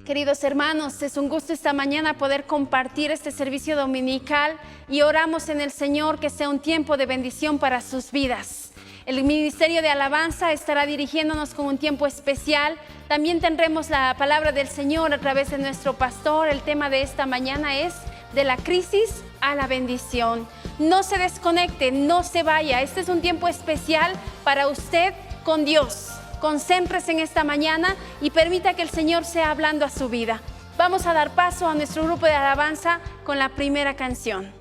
Queridos hermanos, es un gusto esta mañana poder compartir este servicio dominical y oramos en el Señor que sea un tiempo de bendición para sus vidas. El Ministerio de Alabanza estará dirigiéndonos con un tiempo especial. También tendremos la palabra del Señor a través de nuestro pastor. El tema de esta mañana es de la crisis a la bendición. No se desconecte, no se vaya. Este es un tiempo especial para usted con Dios. Concéntrese en esta mañana y permita que el Señor sea hablando a su vida. Vamos a dar paso a nuestro grupo de alabanza con la primera canción.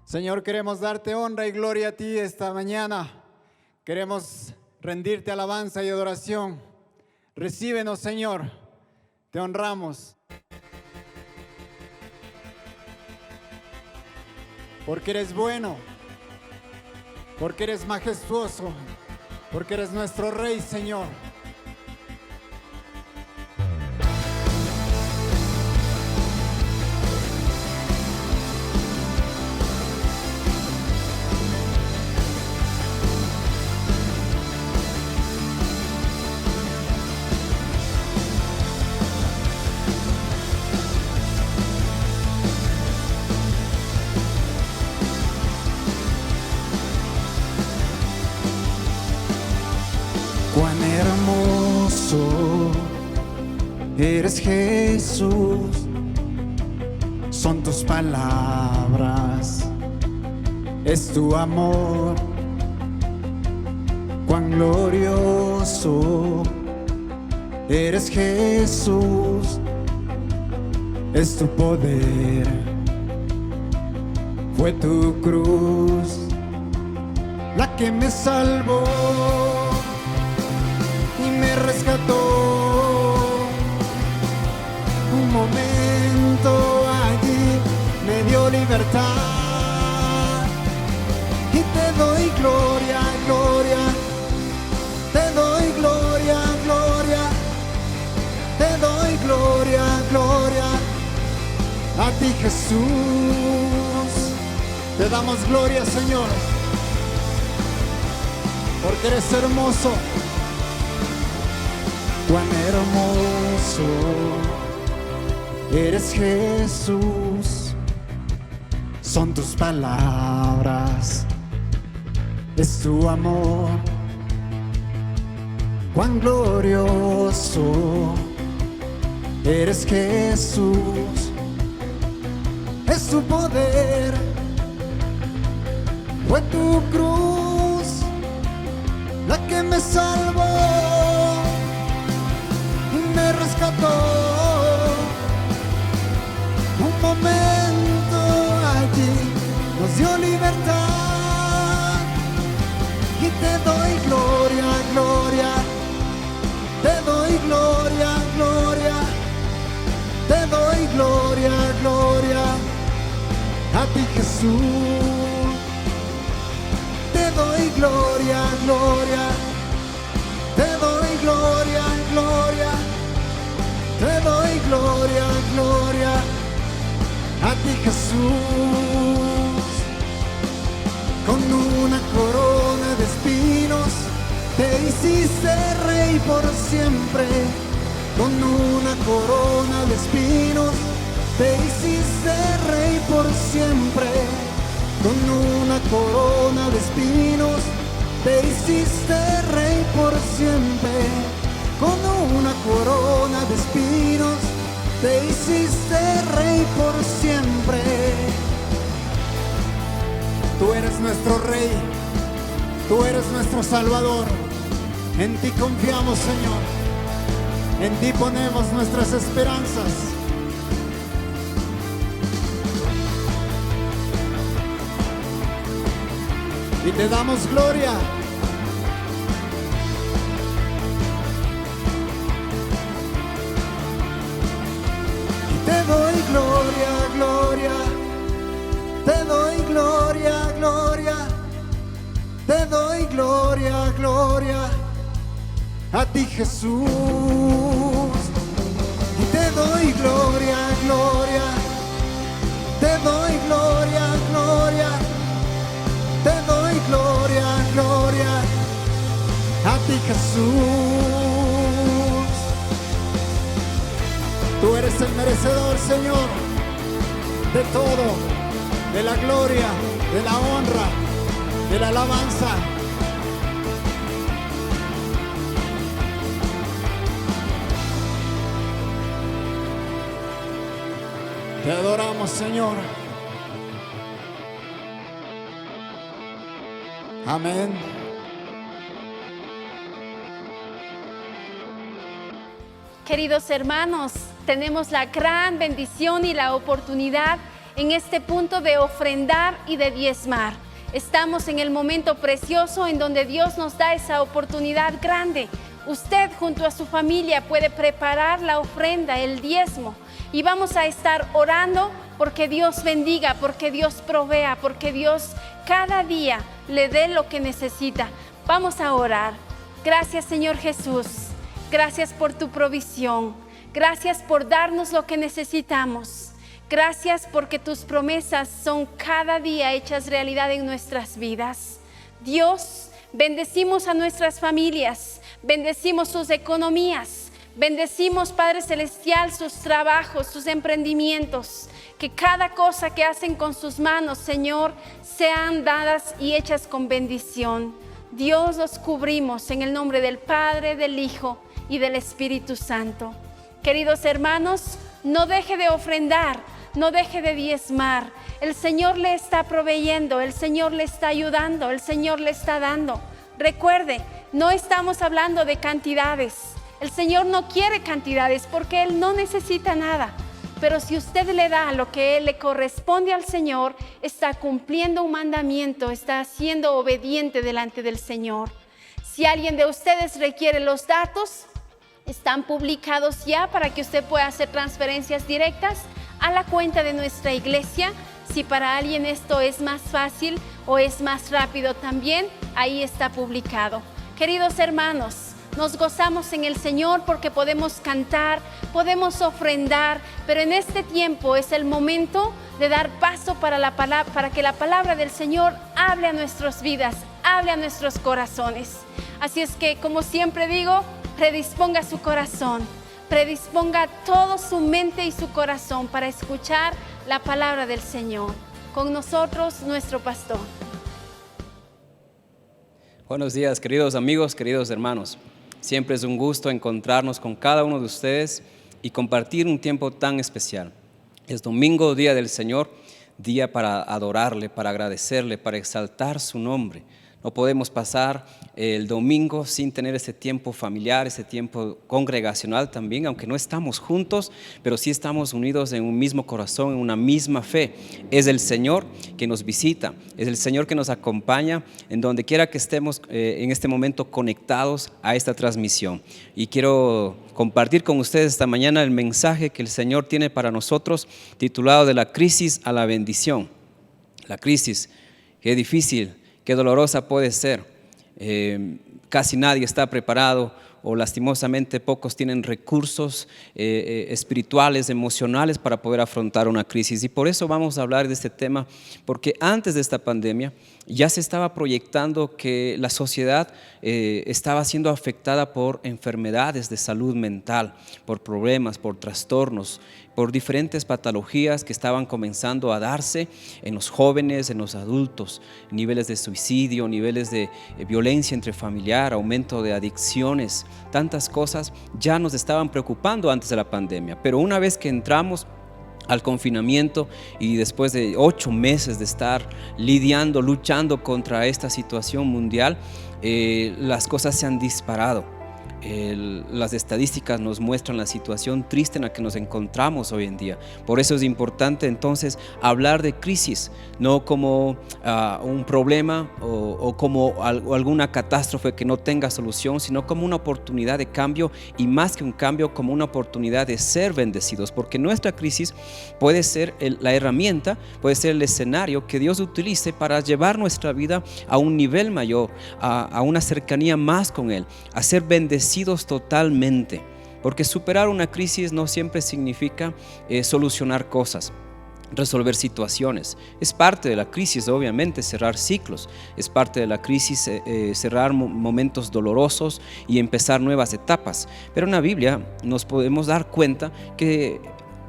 Señor, queremos darte honra y gloria a ti esta mañana. Queremos rendirte alabanza y adoración. Recíbenos, Señor. Te honramos. Porque eres bueno. Porque eres majestuoso, porque eres nuestro Rey, Señor. Cuán hermoso eres, Jesús, son tus palabras, es tu amor. Cuán glorioso eres, Jesús, es tu poder. Fue tu cruz la que me salvó y me rescató. Un momento allí me dio libertad y te doy gloria, gloria, te doy gloria, gloria, te doy gloria, gloria. A ti, Jesús, te damos gloria, Señor, porque eres hermoso. Cuán hermoso eres, Jesús, son tus palabras, es tu amor. Cuán glorioso eres, Jesús, es tu poder. Fue tu cruz la que me salvó, me rescató. Un momento allí nos dio libertad y te doy gloria, gloria, te doy gloria, gloria, te doy gloria, gloria. A ti, Jesús, te doy gloria, gloria, te doy gloria, gloria, te doy gloria, gloria. A ti, Jesús. Con una corona de espinos te hiciste rey por siempre. Con una corona de espinos te hiciste rey por siempre. Con una corona de espinos te hiciste rey por siempre. Con una corona de espinos te hiciste rey por siempre. Tú eres nuestro Rey, tú eres nuestro Salvador. En ti confiamos, Señor, en ti ponemos nuestras esperanzas. Y te damos gloria. Te doy gloria, gloria, te doy gloria, gloria, te doy gloria, gloria. A ti, Jesús, y te doy gloria, gloria, te doy gloria, gloria, te doy gloria, gloria. A ti, Jesús. eres el merecedor, Señor, de todo, de la gloria, de la honra, de la alabanza. Te adoramos, Señor. Amén. Queridos hermanos, tenemos la gran bendición y la oportunidad en este punto de ofrendar y de diezmar. Estamos en el momento precioso en donde Dios nos da esa oportunidad grande. Usted junto a su familia puede preparar la ofrenda, el diezmo, y vamos a estar orando porque Dios bendiga, porque Dios provea, porque Dios cada día le dé lo que necesita. Vamos a orar. Gracias, Señor Jesús. Gracias por tu provisión. Gracias por darnos lo que necesitamos. Gracias porque tus promesas son cada día hechas realidad en nuestras vidas. Dios, bendecimos a nuestras familias, bendecimos sus economías, bendecimos, Padre Celestial, sus trabajos, sus emprendimientos. Que cada cosa que hacen con sus manos, Señor, sean dadas y hechas con bendición. Dios, los cubrimos en el nombre del Padre, del Hijo y del Espíritu Santo. Queridos hermanos, no deje de ofrendar, no deje de diezmar. El Señor le está proveyendo, el Señor le está ayudando, el Señor le está dando. Recuerde, no estamos hablando de cantidades. El Señor no quiere cantidades porque Él no necesita nada. Pero si usted le da lo que le corresponde al Señor, está cumpliendo un mandamiento, está siendo obediente delante del Señor. Si alguien de ustedes requiere los datos, están publicados ya para que usted pueda hacer transferencias directas a la cuenta de nuestra iglesia. Si para alguien esto es más fácil o es más rápido también, ahí está publicado. Queridos hermanos, nos gozamos en el Señor porque podemos cantar, podemos ofrendar, pero en este tiempo es el momento de dar paso para que la palabra del Señor hable a nuestras vidas, hable a nuestros corazones. Así es que, como siempre digo, predisponga su corazón, predisponga todo su mente y su corazón para escuchar la palabra del Señor. Con nosotros, nuestro pastor. Buenos días, queridos amigos, queridos hermanos. Siempre es un gusto encontrarnos con cada uno de ustedes y compartir un tiempo tan especial. Es domingo, día del Señor, día para adorarle, para agradecerle, para exaltar su nombre. No podemos pasar el domingo sin tener ese tiempo familiar, ese tiempo congregacional también, aunque no estamos juntos, pero sí estamos unidos en un mismo corazón, en una misma fe. Es el Señor que nos visita, es el Señor que nos acompaña en donde quiera que estemos en este momento conectados a esta transmisión. Y quiero compartir con ustedes esta mañana el mensaje que el Señor tiene para nosotros, titulado de la crisis a la bendición. La crisis, qué difícil, qué dolorosa puede ser. Casi nadie está preparado o lastimosamente pocos tienen recursos espirituales, emocionales para poder afrontar una crisis. Y por eso vamos a hablar de este tema, porque antes de esta pandemia ya se estaba proyectando que la sociedad estaba siendo afectada por enfermedades de salud mental, por problemas, por trastornos, por diferentes patologías que estaban comenzando a darse en los jóvenes, en los adultos, niveles de suicidio, niveles de violencia intrafamiliar, aumento de adicciones, tantas cosas ya nos estaban preocupando antes de la pandemia. Pero una vez que entramos al confinamiento y después de 8 meses de estar luchando contra esta situación mundial, las cosas se han disparado. Las estadísticas nos muestran la situación triste en la que nos encontramos hoy en día. Por eso es importante entonces hablar de crisis, no como un problema o como alguna catástrofe que no tenga solución, sino como una oportunidad de cambio, y más que un cambio, como una oportunidad de ser bendecidos, porque nuestra crisis puede ser la herramienta, puede ser el escenario que Dios utilice para llevar nuestra vida a un nivel mayor, a una cercanía más con Él, a ser bendecidos totalmente, porque superar una crisis no siempre significa solucionar cosas, resolver situaciones. Es parte de la crisis, obviamente, cerrar ciclos, es parte de la crisis cerrar momentos dolorosos y empezar nuevas etapas. Pero en la Biblia nos podemos dar cuenta que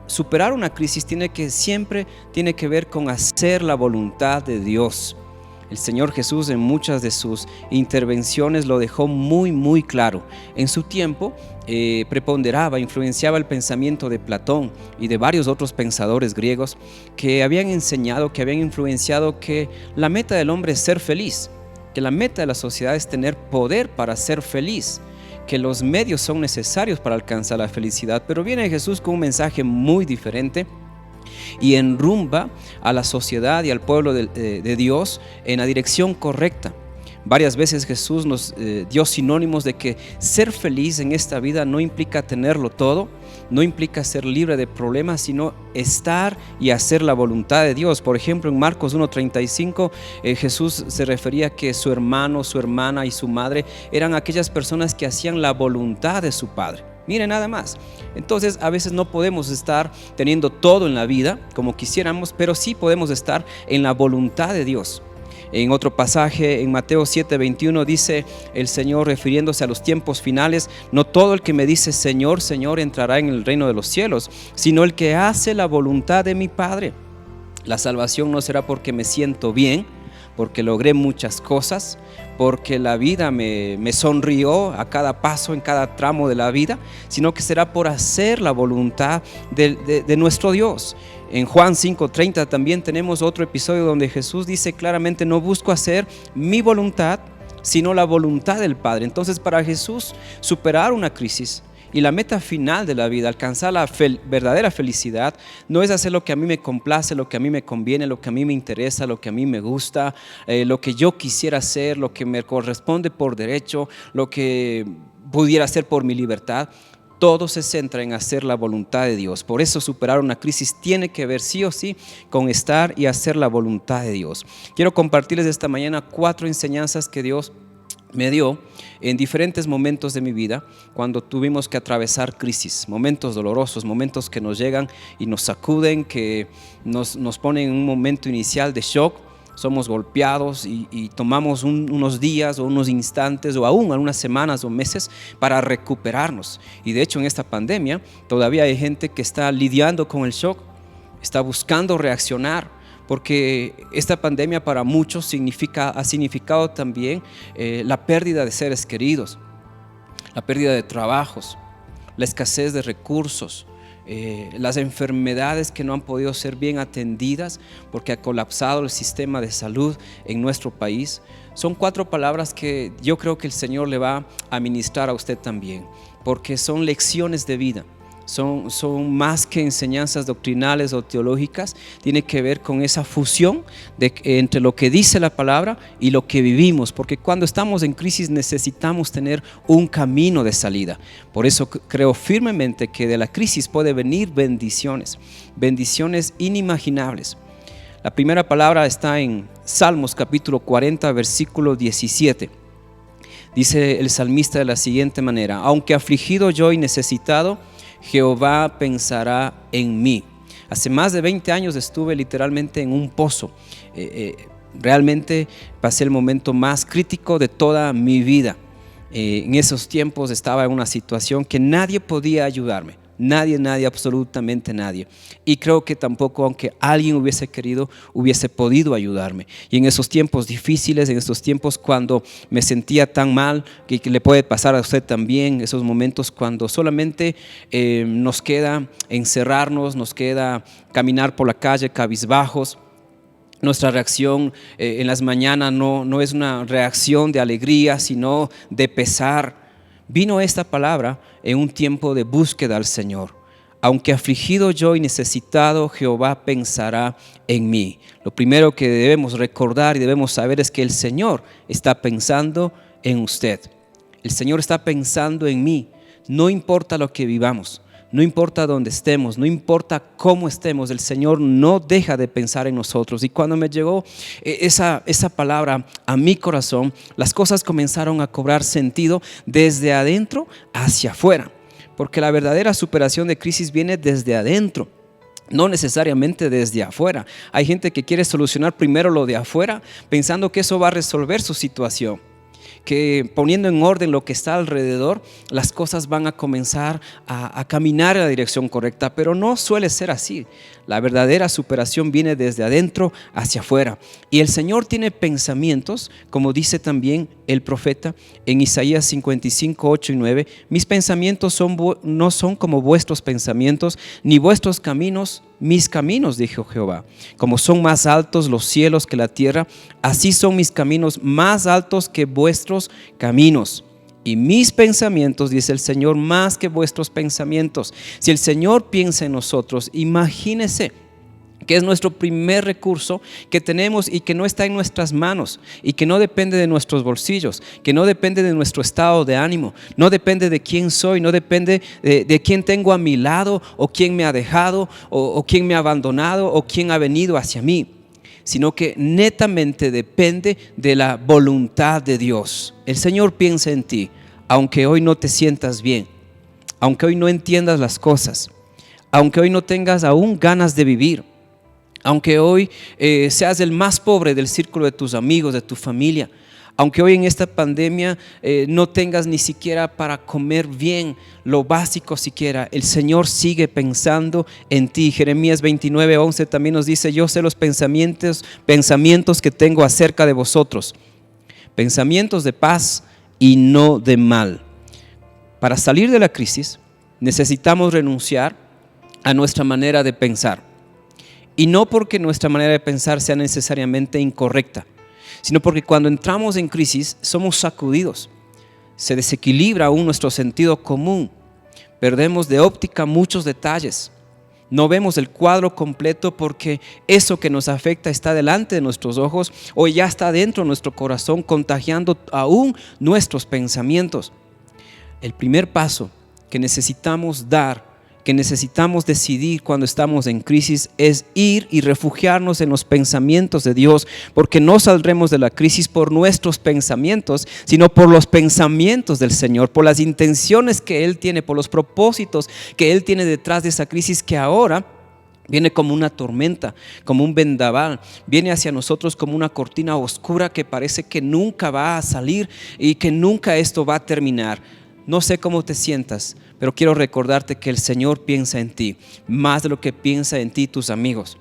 superar una crisis siempre tiene que ver con hacer la voluntad de Dios. El Señor Jesús en muchas de sus intervenciones lo dejó muy claro. En su tiempo preponderaba, influenciaba el pensamiento de Platón y de varios otros pensadores griegos que habían enseñado, que habían influenciado que la meta del hombre es ser feliz, que la meta de la sociedad es tener poder para ser feliz, que los medios son necesarios para alcanzar la felicidad. Pero viene Jesús con un mensaje muy diferente y enrumba a la sociedad y al pueblo de Dios en la dirección correcta. Varias veces Jesús nos dio sinónimos de que ser feliz en esta vida no implica tenerlo todo, no implica ser libre de problemas, sino estar y hacer la voluntad de Dios. Por ejemplo, en Marcos 1:35 Jesús se refería a que su hermano, su hermana y su madre eran aquellas personas que hacían la voluntad de su Padre. Mire, nada más. Entonces a veces no podemos estar teniendo todo en la vida como quisiéramos, pero sí podemos estar en la voluntad de Dios. En otro pasaje, en Mateo 7:21, dice el Señor, refiriéndose a los tiempos finales: no todo el que me dice Señor, Señor entrará en el reino de los cielos, sino el que hace la voluntad de mi Padre. La salvación no será porque me siento bien, porque logré muchas cosas, porque la vida me sonrió a cada paso, en cada tramo de la vida, sino que será por hacer la voluntad de nuestro Dios. En Juan 5:30 también tenemos otro episodio donde Jesús dice claramente: no busco hacer mi voluntad, sino la voluntad del Padre. Entonces, para Jesús, superar una crisis y la meta final de la vida, alcanzar la verdadera felicidad, no es hacer lo que a mí me complace, lo que a mí me conviene, lo que a mí me interesa, lo que a mí me gusta, lo que yo quisiera hacer, lo que me corresponde por derecho, lo que pudiera hacer por mi libertad. Todo se centra en hacer la voluntad de Dios. Por eso superar una crisis tiene que ver sí o sí con estar y hacer la voluntad de Dios. Quiero compartirles esta mañana 4 enseñanzas que Dios me dio en diferentes momentos de mi vida cuando tuvimos que atravesar crisis, momentos dolorosos, momentos que nos llegan y nos sacuden, que nos ponen en un momento inicial de shock. Somos golpeados y tomamos unos días o unos instantes o aún algunas semanas o meses para recuperarnos. Y de hecho en esta pandemia todavía hay gente que está lidiando con el shock, está buscando reaccionar, porque esta pandemia para muchos ha significado también la pérdida de seres queridos, la pérdida de trabajos, la escasez de recursos, las enfermedades que no han podido ser bien atendidas porque ha colapsado el sistema de salud en nuestro país. Son 4 palabras que yo creo que el Señor le va a ministrar a usted también, porque son lecciones de vida. Son más que enseñanzas doctrinales o teológicas, tiene que ver con esa fusión entre lo que dice la palabra y lo que vivimos, porque cuando estamos en crisis necesitamos tener un camino de salida. Por eso creo firmemente que de la crisis puede venir bendiciones inimaginables. La primera palabra está en Salmos capítulo 40 versículo 17. Dice el salmista de la siguiente manera: aunque afligido yo y necesitado, Jehová pensará en mí. Hace más de 20 años estuve literalmente en un pozo. Realmente pasé el momento más crítico de toda mi vida. En esos tiempos estaba en una situación que nadie podía ayudarme. Nadie, absolutamente nadie. Y creo que tampoco, aunque alguien hubiese querido, hubiese podido ayudarme. Y en esos tiempos difíciles, en esos tiempos cuando me sentía tan mal, que le puede pasar a usted también, esos momentos cuando solamente nos queda encerrarnos, nos queda caminar por la calle cabizbajos. Nuestra reacción en las mañanas no es una reacción de alegría, sino de pesar. Vino esta palabra en un tiempo de búsqueda al Señor. Aunque afligido yo y necesitado, Jehová pensará en mí. Lo primero que debemos recordar y debemos saber es que el Señor está pensando en usted. El Señor está pensando en mí. No importa lo que vivamos, no importa dónde estemos, no importa cómo estemos, el Señor no deja de pensar en nosotros. Y cuando me llegó esa palabra a mi corazón, las cosas comenzaron a cobrar sentido desde adentro hacia afuera, porque la verdadera superación de crisis viene desde adentro, no necesariamente desde afuera. Hay gente que quiere solucionar primero lo de afuera, pensando que eso va a resolver su situación. que poniendo en orden lo que está alrededor, las cosas van a comenzar a caminar en la dirección correcta, pero no suele ser así. La verdadera superación viene desde adentro hacia afuera. Y el Señor tiene pensamientos, como dice también el profeta en Isaías 55, 8 y 9. Mis pensamientos no son como vuestros pensamientos, ni vuestros caminos mis caminos, dijo Jehová. Como son más altos los cielos que la tierra, así son mis caminos más altos que vuestros caminos. Y mis pensamientos, dice el Señor, más que vuestros pensamientos. Si el Señor piensa en nosotros, imagínese que es nuestro primer recurso que tenemos y que no está en nuestras manos y que no depende de nuestros bolsillos, que no depende de nuestro estado de ánimo, no depende de quién soy, no depende de quién tengo a mi lado o quién me ha dejado o quién me ha abandonado o quién ha venido hacia mí, sino que netamente depende de la voluntad de Dios. El Señor piensa en ti, aunque hoy no te sientas bien, aunque hoy no entiendas las cosas, aunque hoy no tengas aún ganas de vivir, aunque hoy seas el más pobre del círculo de tus amigos, de tu familia, aunque hoy en esta pandemia no tengas ni siquiera para comer bien, lo básico siquiera, el Señor sigue pensando en ti. Jeremías 29, 11 también nos dice: yo sé los pensamientos que tengo acerca de vosotros, pensamientos de paz y no de mal. Para salir de la crisis necesitamos renunciar a nuestra manera de pensar. Y no porque nuestra manera de pensar sea necesariamente incorrecta, sino porque cuando entramos en crisis somos sacudidos, se desequilibra aún nuestro sentido común, perdemos de óptica muchos detalles, no vemos el cuadro completo porque eso que nos afecta está delante de nuestros ojos o ya está dentro de nuestro corazón, contagiando aún nuestros pensamientos. El primer paso que necesitamos dar, que necesitamos decidir cuando estamos en crisis, es ir y refugiarnos en los pensamientos de Dios, porque no saldremos de la crisis por nuestros pensamientos, sino por los pensamientos del Señor, por las intenciones que Él tiene, por los propósitos que Él tiene detrás de esa crisis que ahora viene como una tormenta, como un vendaval, viene hacia nosotros como una cortina oscura que parece que nunca va a salir y que nunca esto va a terminar. No sé cómo te sientas, pero quiero recordarte que el Señor piensa en ti, más de lo que piensa en ti tus amigos,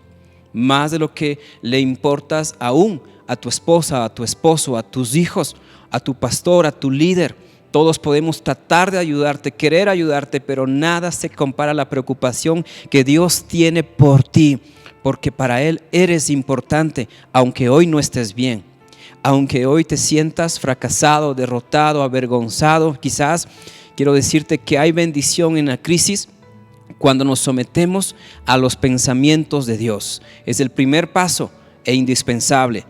más de lo que le importas aún a tu esposa, a tu esposo, a tus hijos, a tu pastor, a tu líder. Todos podemos tratar de ayudarte, querer ayudarte, pero nada se compara a la preocupación que Dios tiene por ti, porque para Él eres importante, aunque hoy no estés bien. Aunque hoy te sientas fracasado, derrotado, avergonzado, quizás quiero decirte que hay bendición en la crisis cuando nos sometemos a los pensamientos de Dios. Es el primer paso e indispensable.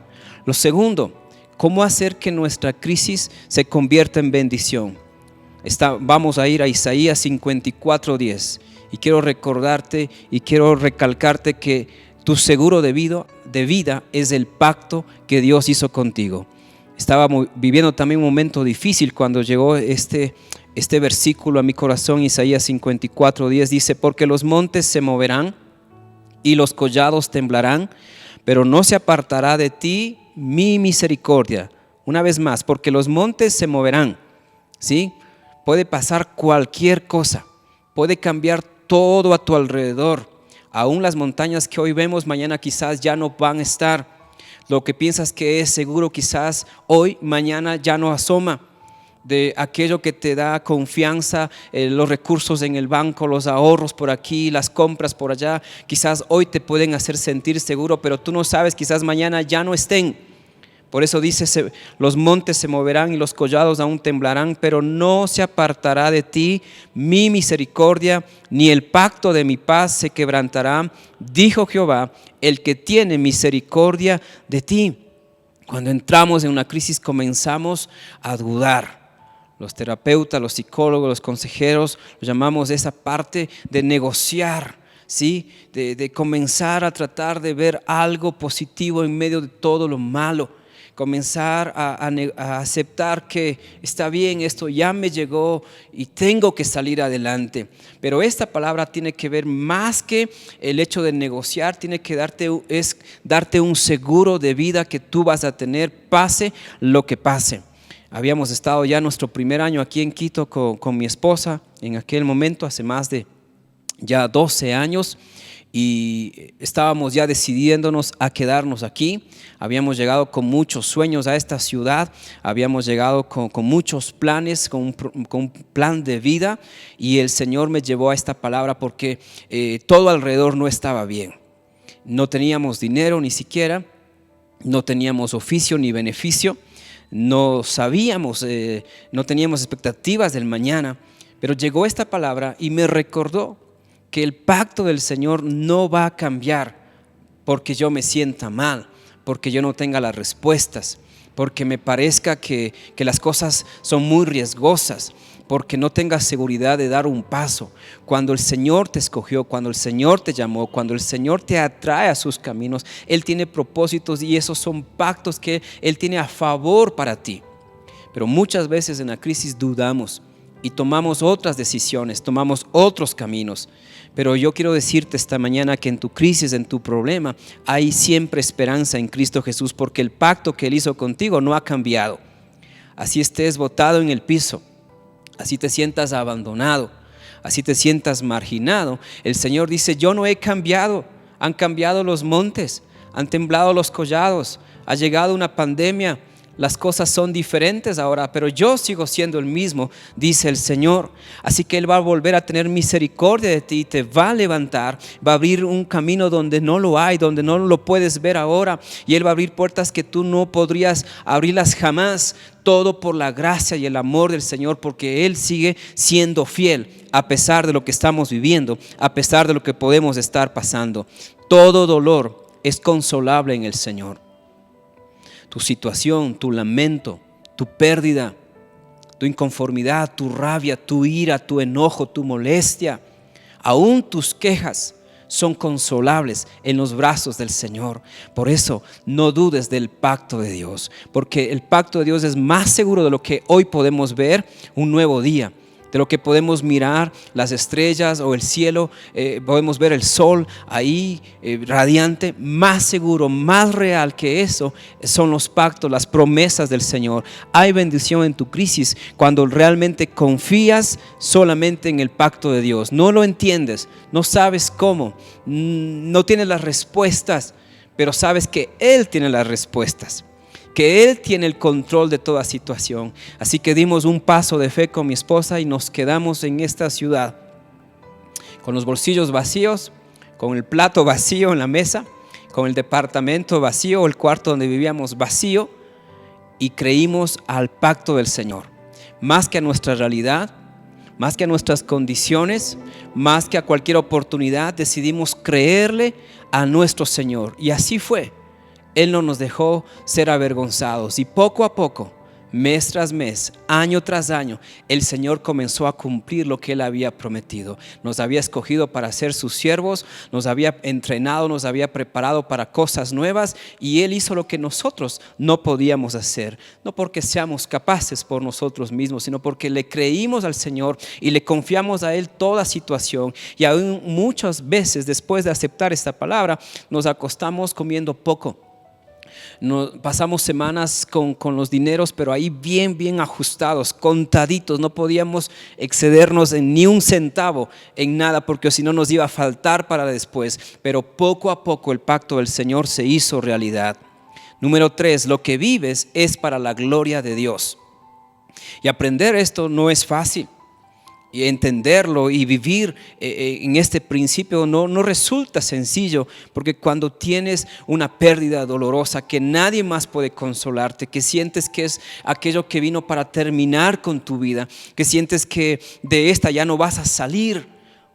Lo segundo, ¿cómo hacer que nuestra crisis se convierta en bendición? Vamos a ir a Isaías 54, 10 y quiero recordarte y quiero recalcarte que tu seguro de vida es el pacto que Dios hizo contigo. Estaba viviendo también un momento difícil cuando llegó este versículo a mi corazón. Isaías 54, 10 dice: porque los montes se moverán y los collados temblarán, pero no se apartará de ti mi misericordia. Una vez más, porque los montes se moverán, ¿sí? Puede pasar cualquier cosa, puede cambiar todo a tu alrededor. Aún las montañas que hoy vemos, mañana quizás ya no van a estar. Lo que piensas que es seguro, quizás hoy, mañana ya no asoma. De aquello que te da confianza, los recursos en el banco, los ahorros por aquí, las compras por allá, quizás hoy te pueden hacer sentir seguro, pero tú no sabes, quizás mañana ya no estén. Por eso dice: los montes se moverán y los collados aún temblarán, pero no se apartará de ti mi misericordia, ni el pacto de mi paz se quebrantará, dijo Jehová, el que tiene misericordia de ti. Cuando entramos en una crisis comenzamos a dudar. Los terapeutas, los psicólogos, los consejeros, lo llamamos esa parte de negociar, ¿sí? De comenzar a tratar de ver algo positivo en medio de todo lo malo. Comenzar a aceptar que está bien, esto ya me llegó y tengo que salir adelante. Pero esta palabra tiene que ver más que el hecho de negociar, tiene que darte un seguro de vida que tú vas a tener, pase lo que pase. Habíamos estado ya nuestro primer año aquí en Quito con mi esposa, en aquel momento, hace más de ya 12 años, y estábamos ya decidiéndonos a quedarnos aquí. Habíamos llegado con muchos sueños a esta ciudad, habíamos llegado con muchos planes, con un plan de vida, y el Señor me llevó a esta palabra porque todo alrededor no estaba bien. No teníamos dinero ni siquiera, no teníamos oficio ni beneficio, no sabíamos, no teníamos expectativas del mañana, pero llegó esta palabra y me recordó que el pacto del Señor no va a cambiar porque yo me sienta mal, porque yo no tenga las respuestas, porque me parezca que las cosas son muy riesgosas, porque no tengas seguridad de dar un paso. Cuando el Señor te escogió, cuando el Señor te llamó, cuando el Señor te atrae a sus caminos, Él tiene propósitos y esos son pactos que Él tiene a favor para ti. Pero muchas veces en la crisis dudamos y tomamos otras decisiones, tomamos otros caminos. Pero yo quiero decirte esta mañana que en tu crisis, en tu problema, hay siempre esperanza en Cristo Jesús, porque el pacto que Él hizo contigo no ha cambiado. Así estés botado en el piso, así te sientas abandonado, así te sientas marginado, el Señor dice: yo no he cambiado. Han cambiado los montes, han temblado los collados, ha llegado una pandemia, las cosas son diferentes ahora, pero yo sigo siendo el mismo, dice el Señor. Así que Él va a volver a tener misericordia de ti, te va a levantar, va a abrir un camino donde no lo hay, donde no lo puedes ver ahora, y Él va a abrir puertas que tú no podrías abrirlas jamás. Todo por la gracia y el amor del Señor, porque Él sigue siendo fiel a pesar de lo que estamos viviendo, a pesar de lo que podemos estar pasando. Todo dolor es consolable en el Señor. Tu situación, tu lamento, tu pérdida, tu inconformidad, tu rabia, tu ira, tu enojo, tu molestia, aún tus quejas son consolables en los brazos del Señor. Por eso no dudes del pacto de Dios, porque el pacto de Dios es más seguro de lo que hoy podemos ver, un nuevo día, de lo que podemos mirar, las estrellas o el cielo, podemos ver el sol ahí radiante. Más seguro, más real que eso son los pactos, las promesas del Señor. Hay bendición en tu crisis cuando realmente confías solamente en el pacto de Dios. No lo entiendes, no sabes cómo, no tienes las respuestas, pero sabes que Él tiene las respuestas, que Él tiene el control de toda situación. Así que dimos un paso de fe con mi esposa y nos quedamos en esta ciudad con los bolsillos vacíos, con el plato vacío en la mesa, con el departamento vacío, el cuarto donde vivíamos vacío, y creímos al pacto del Señor, más que a nuestra realidad, más que a nuestras condiciones, más que a cualquier oportunidad. Decidimos creerle a nuestro Señor, y así fue. Él no nos dejó ser avergonzados, y poco a poco, mes tras mes, año tras año, el Señor comenzó a cumplir lo que Él había prometido. Nos había escogido para ser sus siervos, nos había entrenado, nos había preparado para cosas nuevas, y Él hizo lo que nosotros no podíamos hacer, no porque seamos capaces por nosotros mismos, sino porque le creímos al Señor y le confiamos a Él toda situación. Y aún muchas veces, después de aceptar esta palabra, nos acostamos comiendo poco. Pasamos semanas con los dineros, pero ahí bien ajustados, contaditos. No podíamos excedernos en ni un centavo en nada, porque si no nos iba a faltar para después. Pero poco a poco el pacto del Señor se hizo realidad. Número 3, lo que vives es para la gloria de Dios. Y aprender esto no es fácil. Y entenderlo y vivir en este principio no resulta sencillo, porque cuando tienes una pérdida dolorosa que nadie más puede consolarte, que sientes que es aquello que vino para terminar con tu vida, que sientes que de esta ya no vas a salir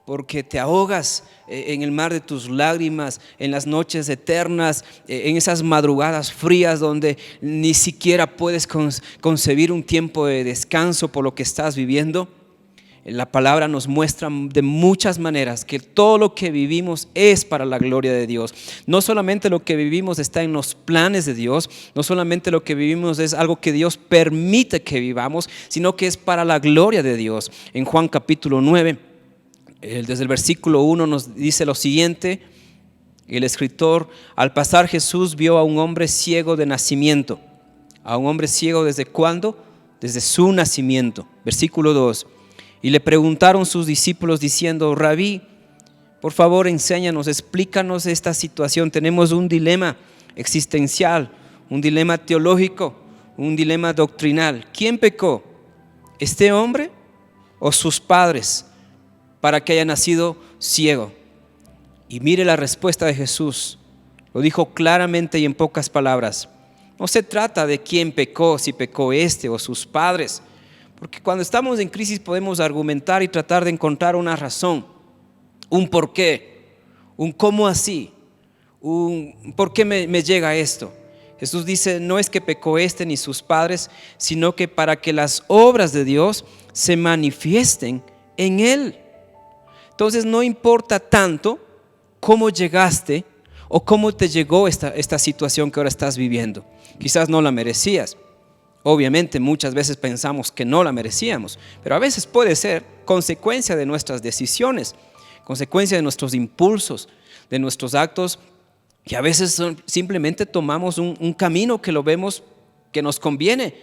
porque te ahogas en el mar de tus lágrimas, en las noches eternas, en esas madrugadas frías donde ni siquiera puedes concebir un tiempo de descanso por lo que estás viviendo. La palabra nos muestra de muchas maneras que todo lo que vivimos es para la gloria de Dios. No solamente lo que vivimos está en los planes de Dios, no solamente lo que vivimos es algo que Dios permite que vivamos, sino que es para la gloria de Dios. En Juan capítulo 9, desde el versículo 1 nos dice lo siguiente: el escritor: al pasar Jesús vio a un hombre ciego de nacimiento. ¿A un hombre ciego desde cuándo? desde su nacimiento. Versículo 2. Y le preguntaron sus discípulos diciendo: Rabí, por favor enséñanos, explícanos esta situación. Tenemos un dilema existencial, un dilema teológico, un dilema doctrinal. ¿Quién pecó? ¿Este hombre o sus padres para que haya nacido ciego? Y mire la respuesta de Jesús. Lo dijo claramente y en pocas palabras. No se trata de quién pecó, si pecó este o sus padres, porque cuando estamos en crisis podemos argumentar y tratar de encontrar una razón, un por qué, un cómo así, un por qué me llega esto. Jesús dice: no es que pecó este ni sus padres, sino que para que las obras de Dios se manifiesten en él. Entonces no importa tanto cómo llegaste o cómo te llegó esta situación que ahora estás viviendo. Quizás no la merecías. Obviamente muchas veces pensamos que no la merecíamos, pero a veces puede ser consecuencia de nuestras decisiones, consecuencia de nuestros impulsos, de nuestros actos, y a veces simplemente tomamos un camino que lo vemos que nos conviene,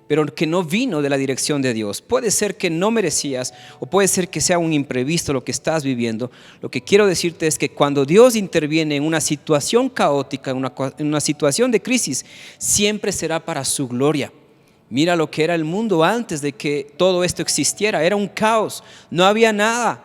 pero que no vino de la dirección de Dios. Puede ser que no merecías, o puede ser que sea un imprevisto lo que estás viviendo. Lo que quiero decirte es que cuando Dios interviene en una situación caótica, en una situación de crisis, siempre será para su gloria. Mira lo que era el mundo antes de que todo esto existiera. Era un caos, no había nada,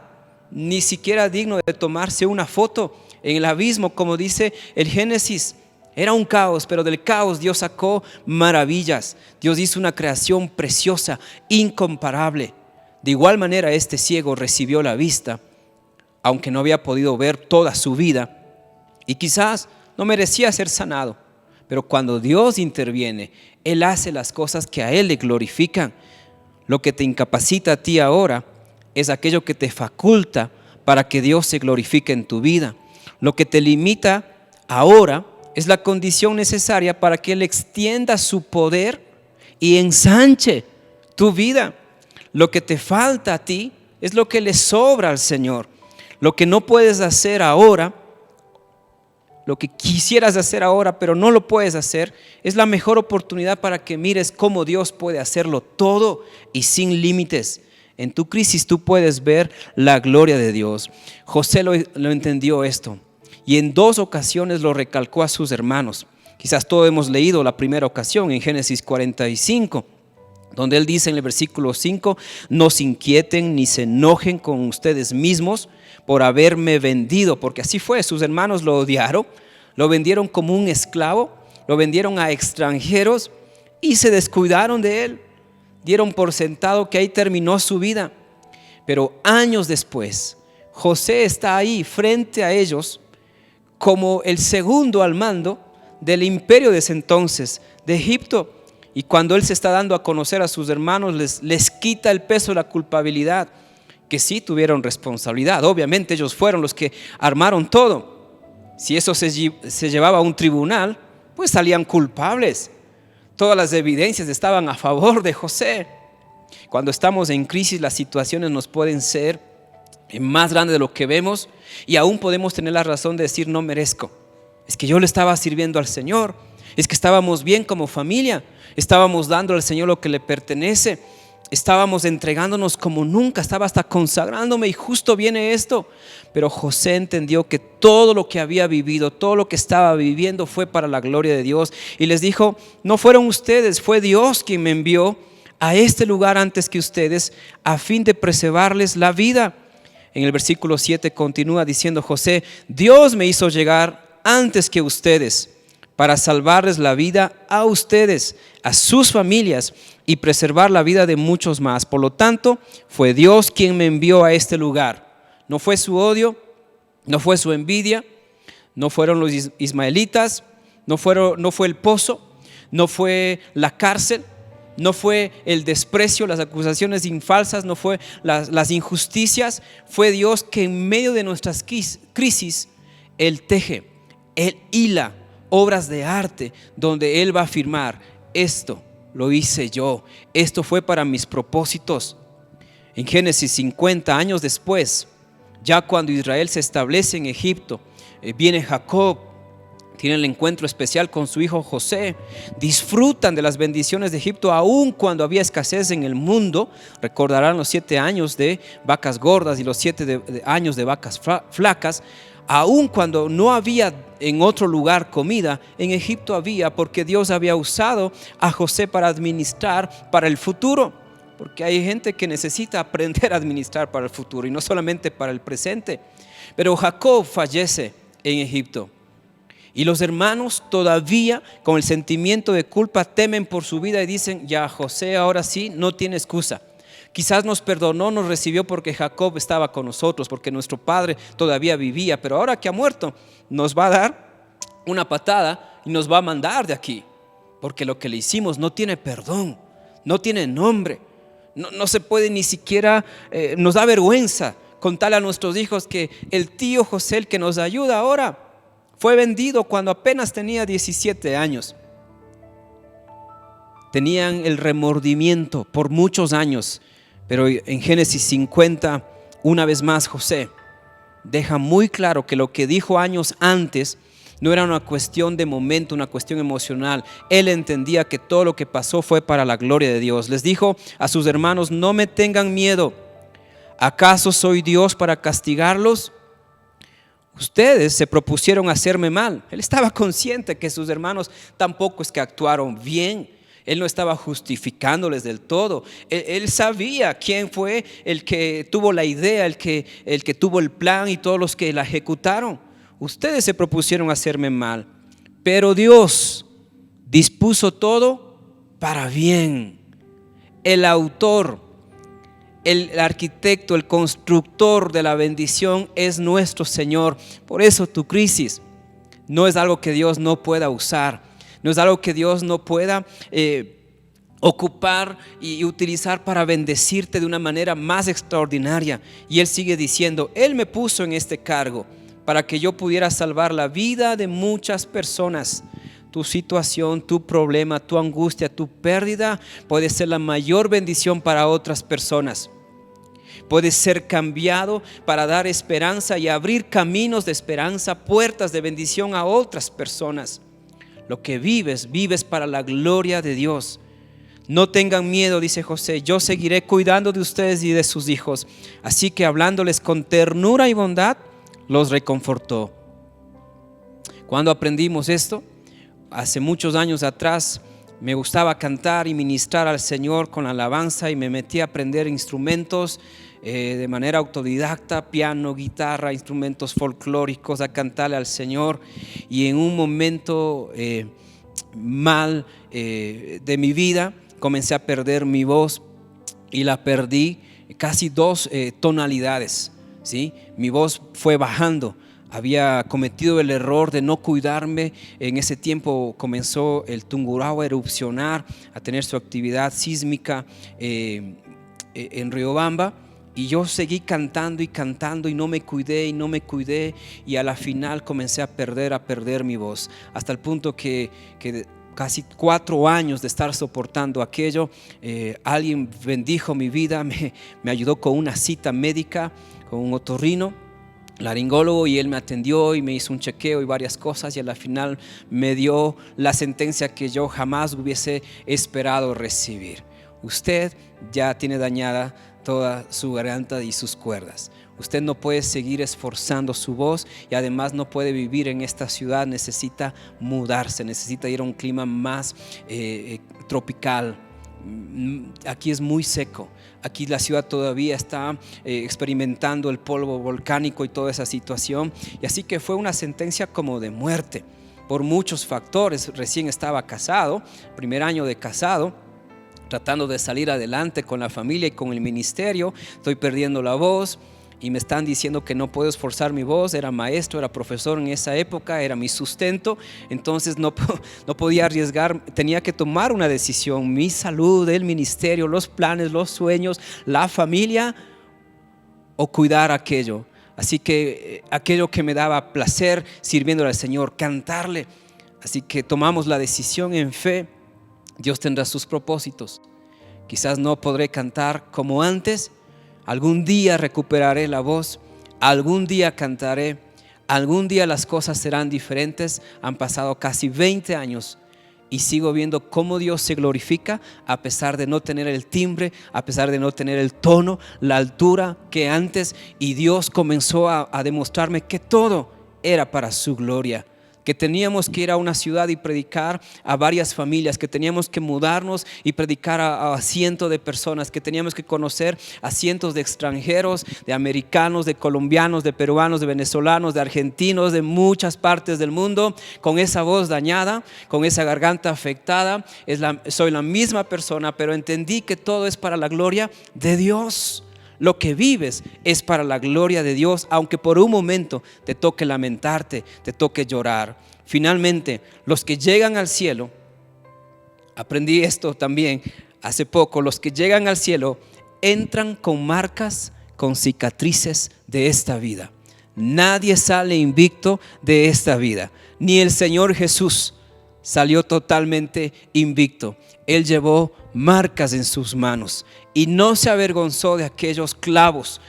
ni siquiera digno de tomarse una foto. En el abismo, como dice el Génesis, era un caos, pero del caos Dios sacó maravillas. Dios hizo una creación preciosa, incomparable. De igual manera este ciego recibió la vista, aunque no había podido ver toda su vida, y quizás no merecía ser sanado. Pero cuando Dios interviene, Él hace las cosas que a Él le glorifican. Lo que te incapacita a ti ahora es aquello que te faculta para que Dios se glorifique en tu vida. Lo que te limita ahora es la condición necesaria para que Él extienda su poder y ensanche tu vida. Lo que te falta a ti es lo que le sobra al Señor. Lo que no puedes hacer ahora, lo que quisieras hacer ahora pero no lo puedes hacer, es la mejor oportunidad para que mires cómo Dios puede hacerlo todo y sin límites. En tu crisis tú puedes ver la gloria de Dios. José lo entendió esto, y en 2 ocasiones lo recalcó a sus hermanos. Quizás todos hemos leído la primera ocasión en Génesis 45, donde él dice en el versículo 5: no se inquieten ni se enojen con ustedes mismos por haberme vendido, porque así fue. Sus hermanos lo odiaron, lo vendieron como un esclavo, lo vendieron a extranjeros y se descuidaron de él. Dieron por sentado que ahí terminó su vida. Pero años después, José está ahí frente a ellos como el segundo al mando del imperio de ese entonces, de Egipto. Y cuando él se está dando a conocer a sus hermanos, les quita el peso de la culpabilidad, que sí tuvieron responsabilidad. Obviamente ellos fueron los que armaron todo. Si eso se llevaba a un tribunal, pues salían culpables. Todas las evidencias estaban a favor de José. Cuando estamos en crisis, las situaciones nos pueden ser más grandes de lo que vemos, y aún podemos tener la razón de decir: no merezco. Es que yo le estaba sirviendo al Señor, es que estábamos bien como familia, estábamos dando al Señor lo que le pertenece, estábamos entregándonos como nunca, estaba hasta consagrándome, y justo viene esto. Pero José entendió que todo lo que había vivido, todo lo que estaba viviendo fue para la gloria de Dios, y les dijo: no fueron ustedes, fue Dios quien me envió a este lugar antes que ustedes, a fin de preservarles la vida. En el versículo 7 continúa diciendo José: Dios me hizo llegar antes que ustedes para salvarles la vida a ustedes, a sus familias, y preservar la vida de muchos más. Por lo tanto, fue Dios quien me envió a este lugar. No fue su odio, no fue su envidia, no fueron los ismaelitas, no fue el pozo, no fue la cárcel, no fue el desprecio, las acusaciones infalsas, no fue las injusticias. Fue Dios que en medio de nuestras crisis Él teje, Él hila obras de arte donde Él va a afirmar: esto lo hice yo, esto fue para mis propósitos. En Génesis 50 años después, ya cuando Israel se establece en Egipto, viene Jacob, tienen el encuentro especial con su hijo José, disfrutan de las bendiciones de Egipto aun cuando había escasez en el mundo. Recordarán los 7 años de vacas gordas y los 7 años de vacas flacas. Aun cuando no había en otro lugar comida, en Egipto había, porque Dios había usado a José para administrar para el futuro. Porque hay gente que necesita aprender a administrar para el futuro y no solamente para el presente. Pero Jacob fallece en Egipto. Y los hermanos todavía con el sentimiento de culpa temen por su vida y dicen: ya José ahora sí no tiene excusa. Quizás nos perdonó, nos recibió porque Jacob estaba con nosotros, porque nuestro padre todavía vivía, pero ahora que ha muerto nos va a dar una patada y nos va a mandar de aquí, porque lo que le hicimos no tiene perdón, no tiene nombre, no se puede ni siquiera, nos da vergüenza contarle a nuestros hijos que el tío José, el que nos ayuda ahora, fue vendido cuando apenas tenía 17 años. Tenían el remordimiento por muchos años, pero en Génesis 50, una vez más José deja muy claro que lo que dijo años antes no era una cuestión de momento, una cuestión emocional. Él entendía que todo lo que pasó fue para la gloria de Dios. Les dijo a sus hermanos: no me tengan miedo. ¿Acaso soy Dios para castigarlos? Ustedes se propusieron hacerme mal. Él estaba consciente que sus hermanos tampoco es que actuaron bien. Él no estaba justificándoles del todo. Él sabía quién fue el que tuvo la idea, el que tuvo el plan y todos los que la ejecutaron. Ustedes se propusieron hacerme mal, pero Dios dispuso todo para bien. El autor, el arquitecto, el constructor de la bendición es nuestro Señor. Por eso tu crisis no es algo que Dios no pueda usar, no es algo que Dios no pueda ocupar y utilizar para bendecirte de una manera más extraordinaria. Y Él sigue diciendo: Él me puso en este cargo para que yo pudiera salvar la vida de muchas personas. Tu situación, tu problema, tu angustia, tu pérdida puede ser la mayor bendición para otras personas. Puede ser cambiado para dar esperanza y abrir caminos de esperanza, puertas de bendición a otras personas. Lo que vives para la gloria de Dios. No tengan miedo, dice José, yo seguiré cuidando de ustedes y de sus hijos. Así que hablándoles con ternura y bondad, los reconfortó. Cuando aprendimos esto, hace muchos años atrás, me gustaba cantar y ministrar al Señor con alabanza y me metí a aprender instrumentos de manera autodidacta, piano, guitarra, instrumentos folclóricos, a cantarle al Señor. Y en un momento mal de mi vida comencé a perder mi voz y la perdí casi 2 tonalidades, ¿sí? Mi voz fue bajando. Había cometido el error de no cuidarme. En ese tiempo comenzó el Tungurahua a erupcionar, a tener su actividad sísmica en Riobamba. Y yo seguí cantando y no me cuidé y a la final comencé a perder mi voz, hasta el punto que casi 4 años de estar soportando aquello, alguien bendijo mi vida, me ayudó con una cita médica con un otorrino laringólogo, y él me atendió y me hizo un chequeo y varias cosas, y a la final me dio la sentencia que yo jamás hubiese esperado recibir: usted ya tiene dañada toda su garganta y sus cuerdas. Usted no puede seguir esforzando su voz y además no puede vivir en esta ciudad. Necesita mudarse, necesita ir a un clima más tropical. Aquí es muy seco. Aquí la ciudad todavía está experimentando el polvo volcánico y toda esa situación. Y así que fue una sentencia como de muerte por muchos factores. Recién estaba casado, primer año de casado, tratando de salir adelante con la familia y con el ministerio. Estoy perdiendo la voz y me están diciendo que no puedo esforzar mi voz. Era maestro, era profesor en esa época, era mi sustento. Entonces no podía arriesgar, tenía que tomar una decisión: mi salud, el ministerio, los planes, los sueños, la familia, o cuidar aquello. Así que aquello que me daba placer sirviéndole al Señor, cantarle. Así que tomamos la decisión en fe. Dios tendrá sus propósitos. Quizás no podré cantar como antes. Algún día recuperaré la voz. Algún día cantaré. Algún día las cosas serán diferentes. Han pasado casi 20 años y sigo viendo cómo Dios se glorifica a pesar de no tener el timbre, a pesar de no tener el tono, la altura que antes. Y Dios comenzó a demostrarme que todo era para su gloria. Que teníamos que ir a una ciudad y predicar a varias familias, que teníamos que mudarnos y predicar a cientos de personas, que teníamos que conocer a cientos de extranjeros, de americanos, de colombianos, de peruanos, de venezolanos, de argentinos, de muchas partes del mundo, con esa voz dañada, con esa garganta afectada. Soy la misma persona, pero entendí que todo es para la gloria de Dios. Lo que vives es para la gloria de Dios, aunque por un momento te toque lamentarte, te toque llorar. Finalmente, los que llegan al cielo, aprendí esto también hace poco, los que llegan al cielo entran con marcas, con cicatrices de esta vida. Nadie sale invicto de esta vida, ni el Señor Jesús salió totalmente invicto. Él llevó marcas en sus manos y no se avergonzó de aquellos clavos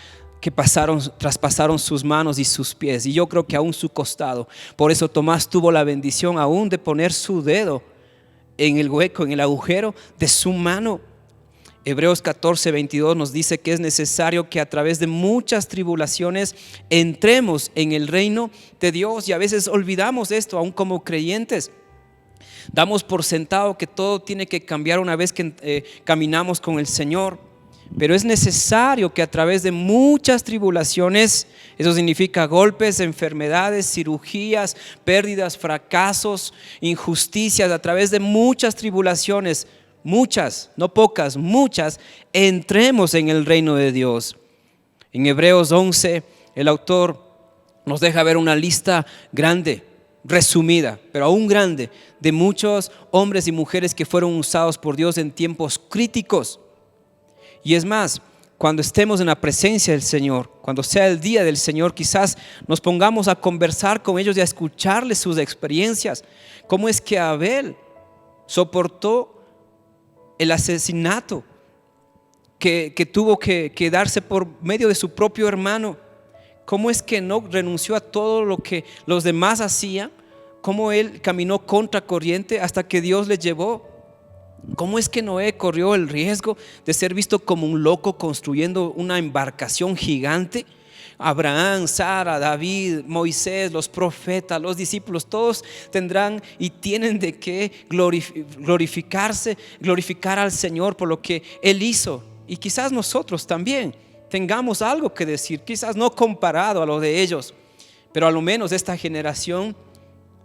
que traspasaron sus manos y sus pies, y yo creo que aún su costado. Por eso Tomás tuvo la bendición aún de poner su dedo en el hueco, en el agujero de su mano. Hebreos 14:22 nos dice que es necesario que a través de muchas tribulaciones entremos en el reino de Dios, y a veces olvidamos esto aún como creyentes. Damos por sentado que todo tiene que cambiar una vez que caminamos con el Señor, pero es necesario que a través de muchas tribulaciones, eso significa golpes, enfermedades, cirugías, pérdidas, fracasos, injusticias, a través de muchas tribulaciones, muchas, no pocas, muchas, entremos en el reino de Dios. En Hebreos 11, el autor nos deja ver una lista grande, resumida, pero aún grande, de muchos hombres y mujeres que fueron usados por Dios en tiempos críticos. Y es más, cuando estemos en la presencia del Señor, cuando sea el día del Señor, quizás nos pongamos a conversar con ellos y a escucharles sus experiencias. ¿Cómo es que Abel soportó el asesinato que tuvo que darse por medio de su propio hermano? ¿Cómo es que no renunció a todo lo que los demás hacían? ¿Cómo él caminó contra corriente hasta que Dios le llevó? ¿Cómo es que Noé corrió el riesgo de ser visto como un loco construyendo una embarcación gigante? Abraham, Sara, David, Moisés, los profetas, los discípulos, todos tendrán y tienen de qué glorificar al Señor por lo que Él hizo. Y quizás nosotros también tengamos algo que decir, quizás no comparado a lo de ellos, pero a lo menos esta generación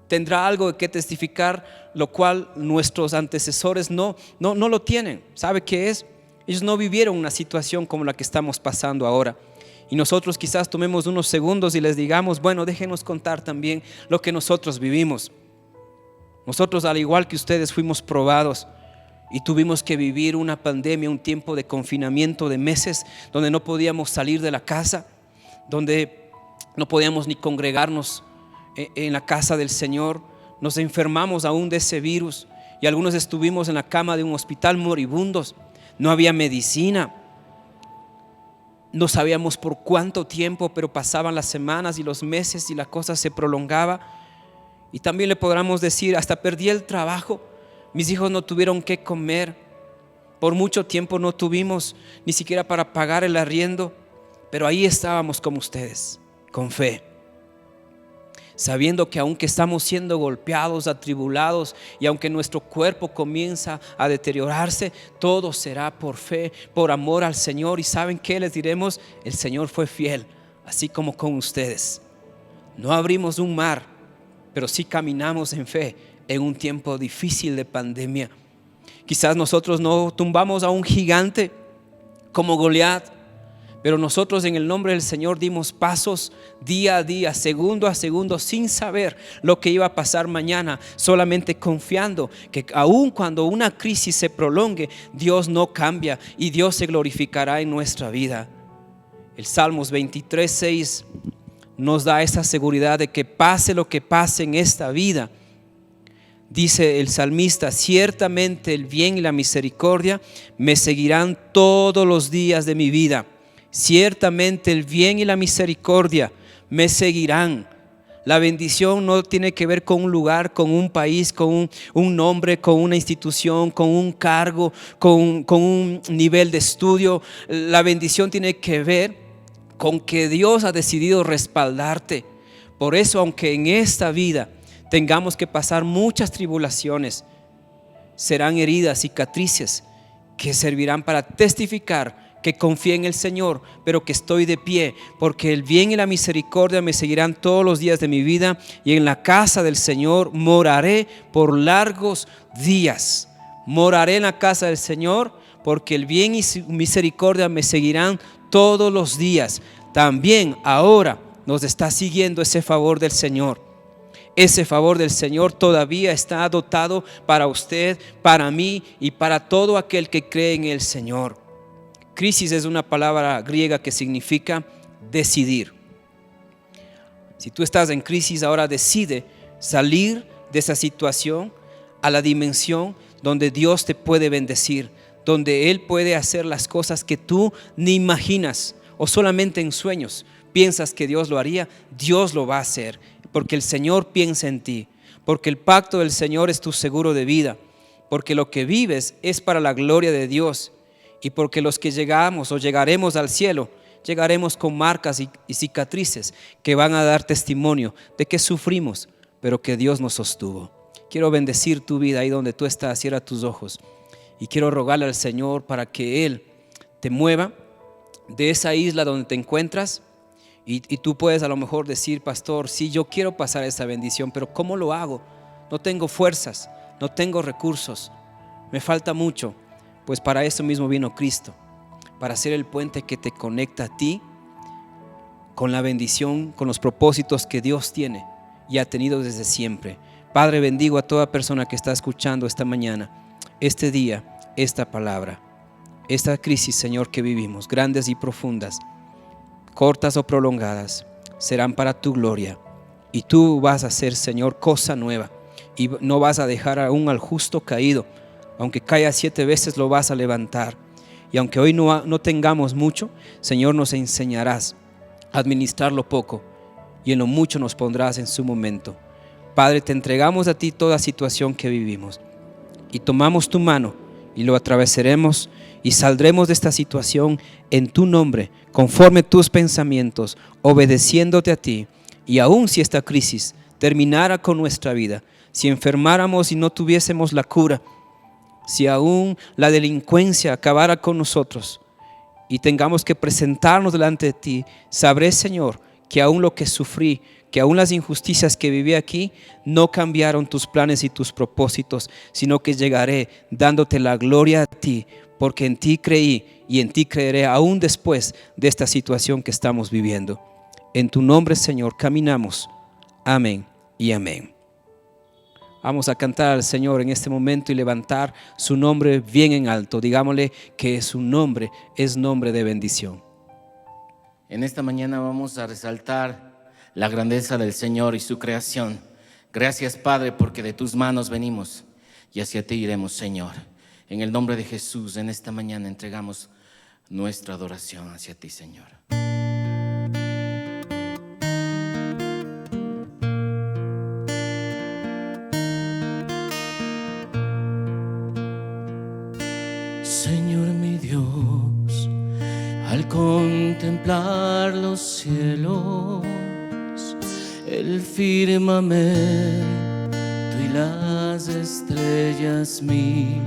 tendrá algo que testificar, lo cual nuestros antecesores no lo tienen. ¿Sabe qué es? Ellos no vivieron una situación como la que estamos pasando ahora. Y nosotros quizás tomemos unos segundos y les digamos, bueno, déjenos contar también lo que nosotros vivimos. Nosotros, al igual que ustedes, fuimos probados y tuvimos que vivir una pandemia, un tiempo de confinamiento de meses, donde no podíamos salir de la casa, donde no podíamos ni congregarnos en la casa del Señor. Nos enfermamos aún de ese virus y algunos estuvimos en la cama de un hospital moribundos. No había medicina, no sabíamos por cuánto tiempo, pero pasaban las semanas y los meses y la cosa se prolongaba. Y también le podríamos decir, hasta perdí el trabajo, mis hijos no tuvieron qué comer, por mucho tiempo no tuvimos ni siquiera para pagar el arriendo, pero ahí estábamos como ustedes, con fe, sabiendo que aunque estamos siendo golpeados, atribulados, y aunque nuestro cuerpo comienza a deteriorarse, todo será por fe, por amor al Señor. Y ¿saben qué les diremos? El Señor fue fiel, así como con ustedes. No abrimos un mar, pero sí caminamos en fe en un tiempo difícil de pandemia. Quizás nosotros no tumbamos a un gigante como Goliat, pero nosotros en el nombre del Señor dimos pasos día a día, segundo a segundo, sin saber lo que iba a pasar mañana, solamente confiando que aun cuando una crisis se prolongue, Dios no cambia y Dios se glorificará en nuestra vida. El Salmos 23:6 nos da esa seguridad de que pase lo que pase en esta vida, dice el salmista, ciertamente el bien y la misericordia me seguirán todos los días de mi vida. Ciertamente el bien y la misericordia me seguirán. La bendición no tiene que ver con un lugar, con un país, con un nombre, con una institución, con un cargo, con un nivel de estudio. La bendición tiene que ver con que Dios ha decidido respaldarte. Por eso, aunque en esta vida tengamos que pasar muchas tribulaciones, serán heridas, cicatrices que servirán para testificar que confié en el Señor, pero que estoy de pie, porque el bien y la misericordia me seguirán todos los días de mi vida, y en la casa del Señor moraré por largos días. Moraré en la casa del Señor, porque el bien y su misericordia me seguirán todos los días. También ahora nos está siguiendo ese favor del Señor. Ese favor del Señor todavía está dotado para usted, para mí y para todo aquel que cree en el Señor. Crisis es una palabra griega que significa decidir. Si tú estás en crisis, ahora decide salir de esa situación a la dimensión donde Dios te puede bendecir, donde Él puede hacer las cosas que tú ni imaginas o solamente en sueños piensas que Dios lo haría. Dios lo va a hacer, porque el Señor piensa en ti, porque el pacto del Señor es tu seguro de vida, porque lo que vives es para la gloria de Dios, y porque los que llegamos o llegaremos al cielo, llegaremos con marcas y cicatrices que van a dar testimonio de que sufrimos, pero que Dios nos sostuvo. Quiero bendecir tu vida ahí donde tú estás. Cierra tus ojos y quiero rogarle al Señor para que Él te mueva de esa isla donde te encuentras. Y tú puedes a lo mejor decir: pastor, sí, yo quiero pasar esa bendición, pero ¿cómo lo hago? No tengo fuerzas, no tengo recursos, me falta mucho. Pues para eso mismo vino Cristo, para ser el puente que te conecta a ti con la bendición, con los propósitos que Dios tiene y ha tenido desde siempre. Padre, bendigo a toda persona que está escuchando esta mañana, este día, esta palabra, esta crisis, Señor, que vivimos, grandes y profundas, cortas o prolongadas, serán para tu gloria. Y tú vas a hacer, Señor, cosa nueva, y no vas a dejar aún al justo caído. Aunque caiga 7 veces, lo vas a levantar. Y aunque hoy no tengamos mucho, Señor, nos enseñarás a administrar lo poco, y en lo mucho nos pondrás en su momento. Padre, te entregamos a ti toda situación que vivimos, y tomamos tu mano y lo atravesaremos y saldremos de esta situación en tu nombre, conforme tus pensamientos, obedeciéndote a ti. Y aun si esta crisis terminara con nuestra vida, si enfermáramos y no tuviésemos la cura, si aún la delincuencia acabara con nosotros y tengamos que presentarnos delante de ti, sabré, Señor, que aún lo que sufrí, que aún las injusticias que viví aquí no cambiaron tus planes y tus propósitos, sino que llegaré dándote la gloria a ti, porque en ti creí y en ti creeré aún después de esta situación que estamos viviendo. En tu nombre, Señor, caminamos. Amén y amén. Vamos a cantar al Señor en este momento y levantar su nombre bien en alto. Digámosle que su nombre es nombre de bendición. En esta mañana vamos a resaltar la grandeza del Señor y su creación. Gracias, Padre, porque de tus manos venimos y hacia ti iremos, Señor. En el nombre de Jesús, en esta mañana entregamos nuestra adoración hacia ti, Señor. Señor mi Dios, al contemplar los cielos, el firmamento y las estrellas mil,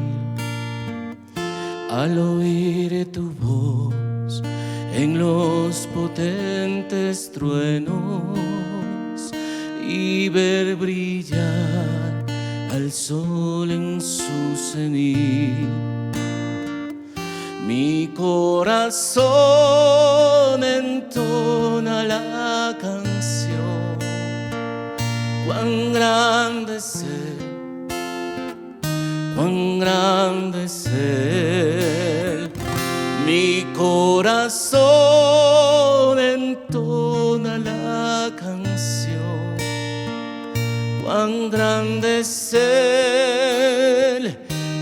al oír tu voz en los potentes truenos y ver brillar al sol en su cenit, mi corazón entona la canción. Cuán grande es Él, cuán grande es Él. Mi corazón entona la canción. Cuán grande es Él,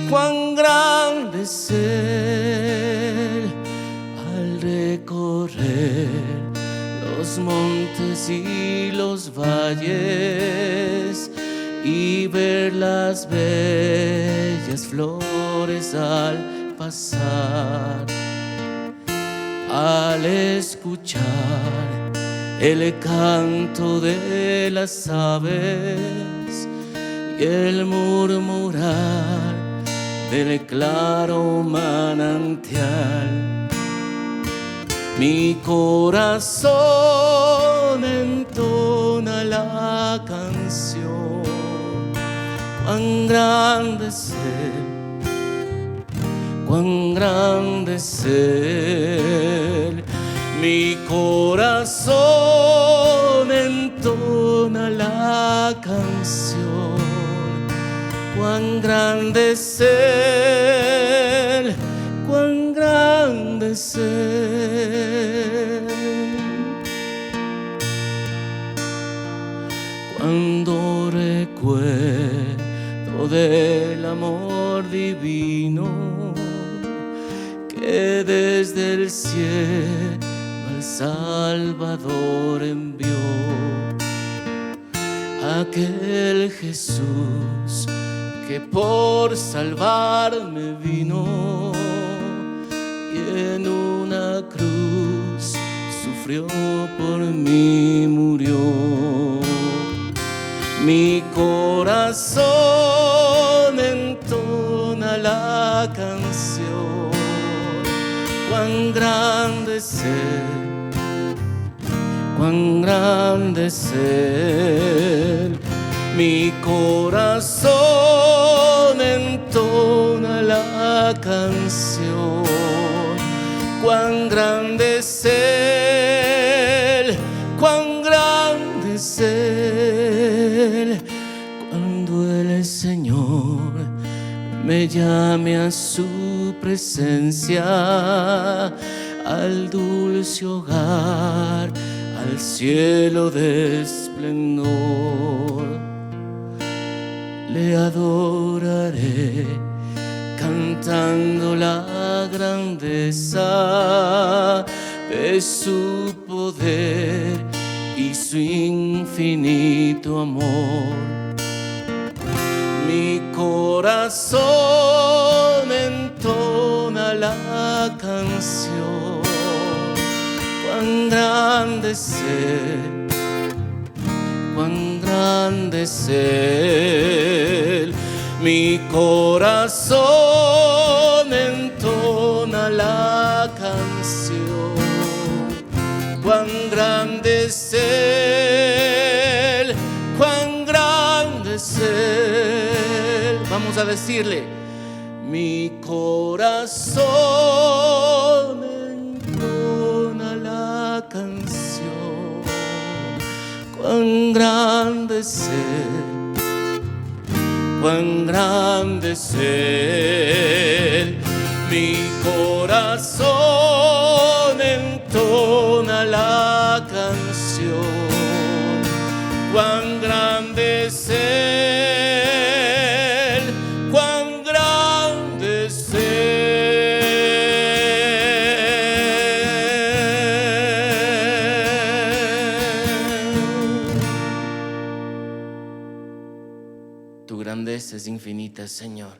cuán grande es Él. Al recorrer los los montes y los valles y ver las bellas flores al pasar, al escuchar el canto de las aves y el murmurar del claro manantial. Mi corazón entona la canción, cuán grande es Él, cuán grande es Él. Mi corazón entona la canción, cuán grande es Él, cuán grande es Él. Cuando recuerdo del amor divino que desde el cielo al Salvador envió, aquel Jesús que por salvarme vino y en una cruz sufrió por mí, murió. Mi corazón entona la canción, cuán grande es Él, cuán grande es Él. Mi corazón entona la canción, cuán grande es Él, cuán grande es Él. Cuando el Señor me llame a su presencia, al dulce hogar, al cielo de esplendor, le adoraré cantando la grandeza de su poder y su infinito amor. Mi corazón entona la canción, cuán grande es Él, cuán grande es Él. Mi corazón entona la canción, cuán grande es Él, cuán grande es Él. Vamos a decirle: mi corazón entona la canción, cuán grande es Él, cuán grande es Él. Mi corazón entona la canción, cuán grande es Él, cuán grande es Él. Tu grandeza es infinita, Señor,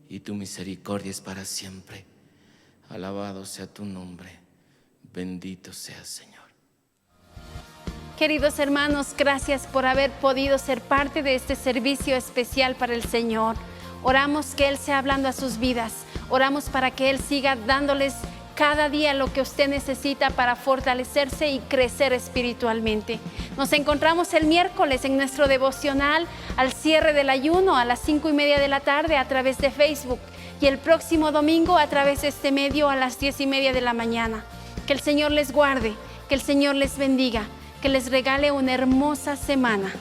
y tu misericordia es para siempre. Alabado sea tu nombre, bendito seas, Señor. Queridos hermanos, gracias por haber podido ser parte de este servicio especial para el Señor. Oramos que Él sea hablando a sus vidas. Oramos para que Él siga dándoles cada día lo que usted necesita para fortalecerse y crecer espiritualmente. Nos encontramos el miércoles en nuestro devocional al cierre del ayuno a las 5:30 de la tarde a través de Facebook, y el próximo domingo a través de este medio a las 10:30 de la mañana. Que el Señor les guarde, que el Señor les bendiga, que les regale una hermosa semana.